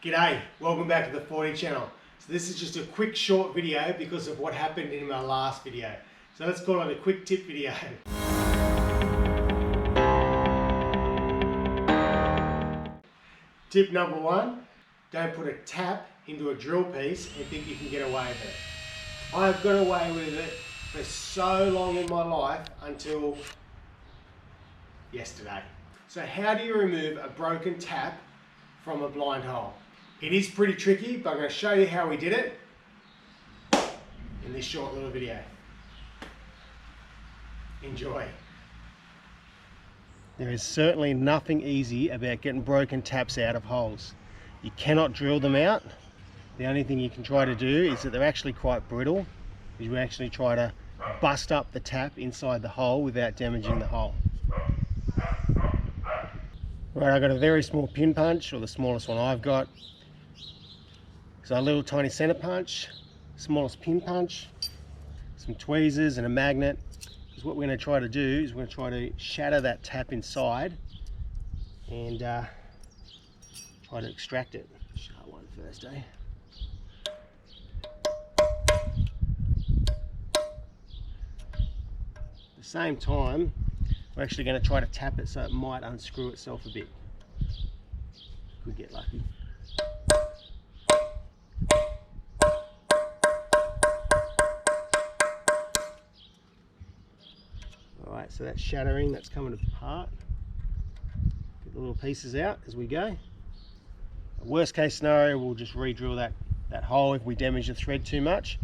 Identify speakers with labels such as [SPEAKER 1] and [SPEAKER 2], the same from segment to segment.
[SPEAKER 1] G'day, welcome back to the 40 channel. So this is just a quick short video because of what happened in my last video. So let's call it a quick tip video. Tip number one, don't put a tap into a drill piece and think you can get away with it. I've got away with it for so long in my life until yesterday. So how do you remove a broken tap from a blind hole? It is pretty tricky, but I'm going to show you how we did it in this short little video. Enjoy. There is certainly nothing easy about getting broken taps out of holes. You cannot drill them out. The only thing you can try to do is that they're actually quite brittle. You actually try to bust up the tap inside the hole without damaging the hole. Right, I've got a very small pin punch, or the smallest one I've got. So a little tiny center punch, smallest pin punch, some tweezers and a magnet. Because what we're going to try to do is we're going to try to shatter that tap inside and try to extract it. Sharp one first, eh? At the same time, we're actually going to try to tap it so it might unscrew itself a bit. Could get lucky. Alright, so that's shattering, that's coming apart. Get the little pieces out as we go. Worst case scenario, we'll just re-drill that hole if we damage the thread too much.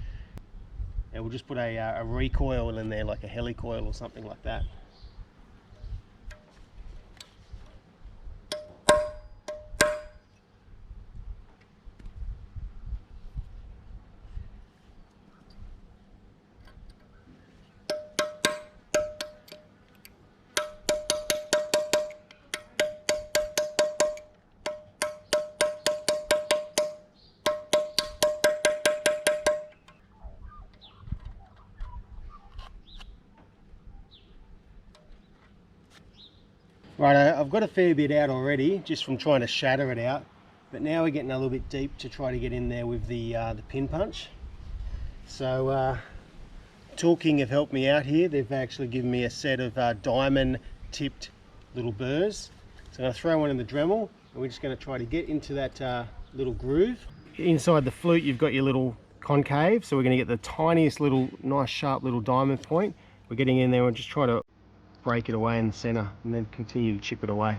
[SPEAKER 1] And we'll just put a recoil in there, like a helicoil or something like that. Right, I've got a fair bit out already just from trying to shatter it out, but now we're getting a little bit deep to try to get in there with the pin punch. So Torking have helped me out here. They've actually given me a set of diamond tipped little burrs. So I'm going to throw one in the Dremel and we're just going to try to get into that little groove. Inside the flute you've got your little concave, so we're going to get the tiniest little nice sharp little diamond point. We're getting in there and just try to break it away in the center and then continue to chip it away.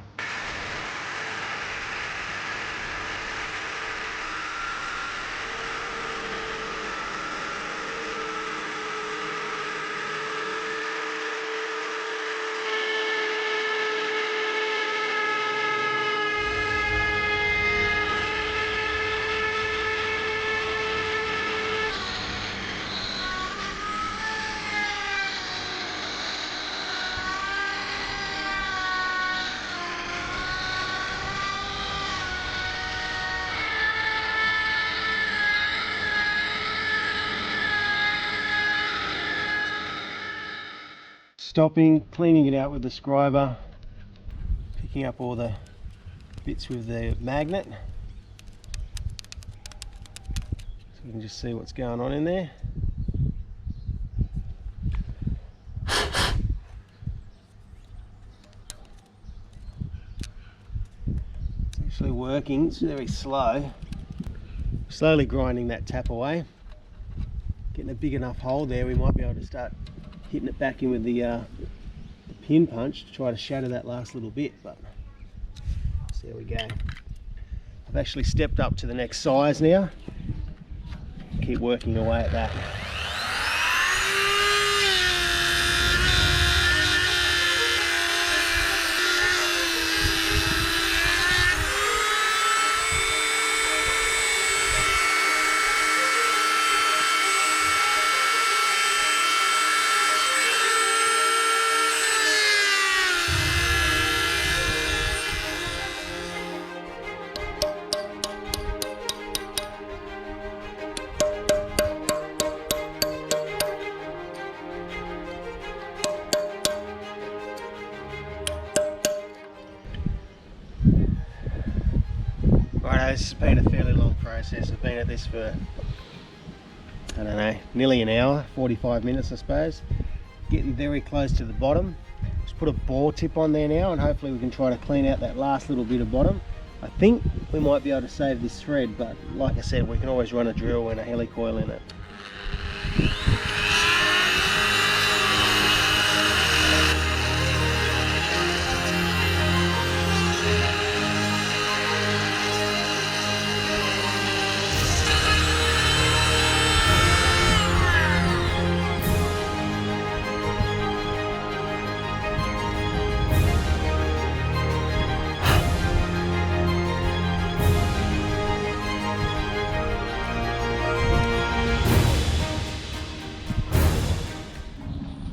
[SPEAKER 1] Stopping, cleaning it out with the scriber, picking up all the bits with the magnet, so we can just see what's going on in there. It's actually working, it's very slow. Slowly grinding that tap away. Getting a big enough hole there, we might be able to start hitting it back in with the pin punch to try to shatter that last little bit, but so there we go. I've actually stepped up to the next size now. Keep working away at that. has been a fairly long process. I've been at this for, I don't know, nearly an hour, 45 minutes I suppose. Getting very close to the bottom. Just put a bore tip on there now, and hopefully we can try to clean out that last little bit of bottom. I think we might be able to save this thread, but like I said, we can always run a drill and a helicoil in it.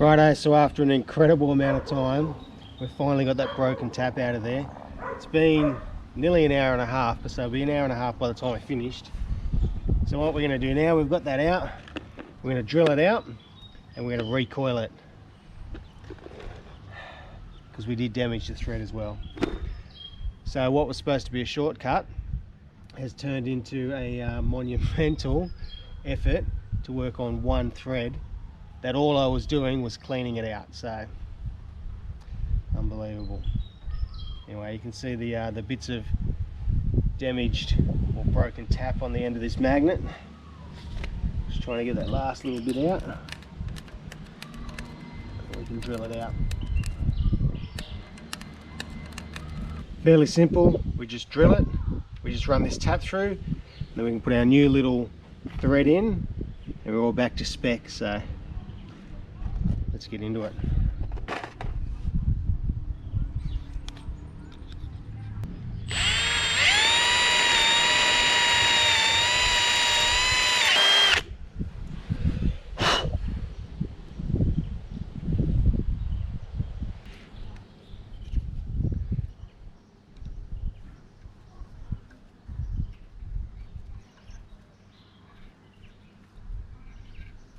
[SPEAKER 1] Righto, so after an incredible amount of time, we've finally got that broken tap out of there. It's been nearly an hour and a half, so it'll be an hour and a half by the time I finished. So what we're going to do now, we've got that out, we're going to drill it out and we're going to recoil it, because we did damage the thread as well. So what was supposed to be a shortcut has turned into a monumental effort to work on one thread that all I was doing was cleaning it out. So unbelievable. Anyway, you can see the bits of damaged or broken tap on the end of this magnet. Just trying to get that last little bit out. We can drill it out. Fairly simple. We just drill it. We just run this tap through, and then we can put our new little thread in, and we're all back to spec. So let's get into it.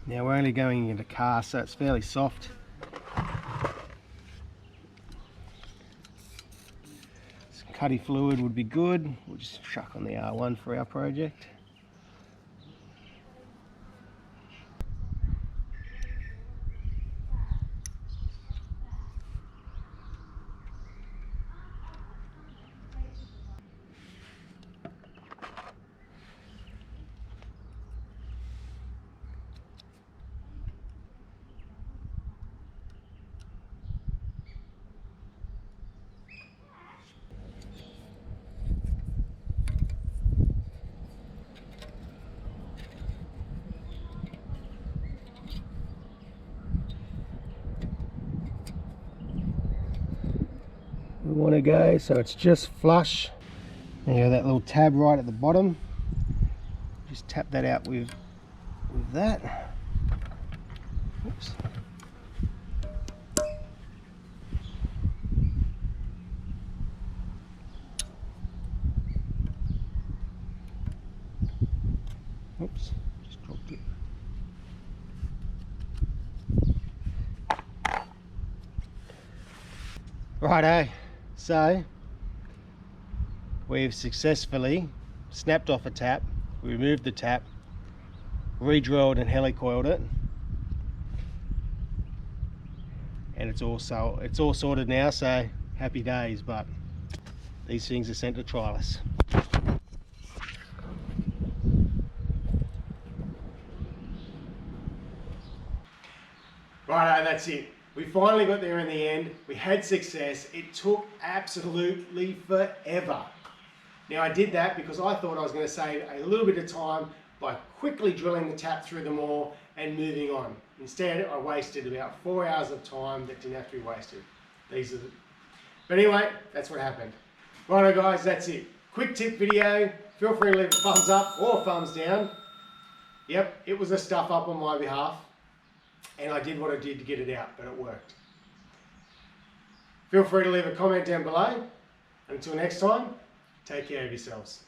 [SPEAKER 1] Now we're only going into cast, so it's fairly soft. Some cutty fluid would be good. We'll just chuck on the R1 for our project. We want to go so it's just flush. And you have that little tab right at the bottom. Just tap that out with that. Oops. Oops, just dropped it. Righto. So we've successfully snapped off a tap, we removed the tap, re-drilled and helicoiled it, and it's all sorted now, so happy days. But these things are sent to trialists. Righto, that's it. We finally got there in the end. We had success. It took absolutely forever. Now I did that because I thought I was going to save a little bit of time by quickly drilling the tap through them all and moving on. Instead, I wasted about 4 hours of time that didn't have to be wasted. But anyway, that's what happened. Righto guys, that's it. Quick tip video. Feel free to leave a thumbs up or thumbs down. Yep, it was a stuff up on my behalf. And I did what I did to get it out, but it worked. Feel free to leave a comment down below. Until next time, take care of yourselves.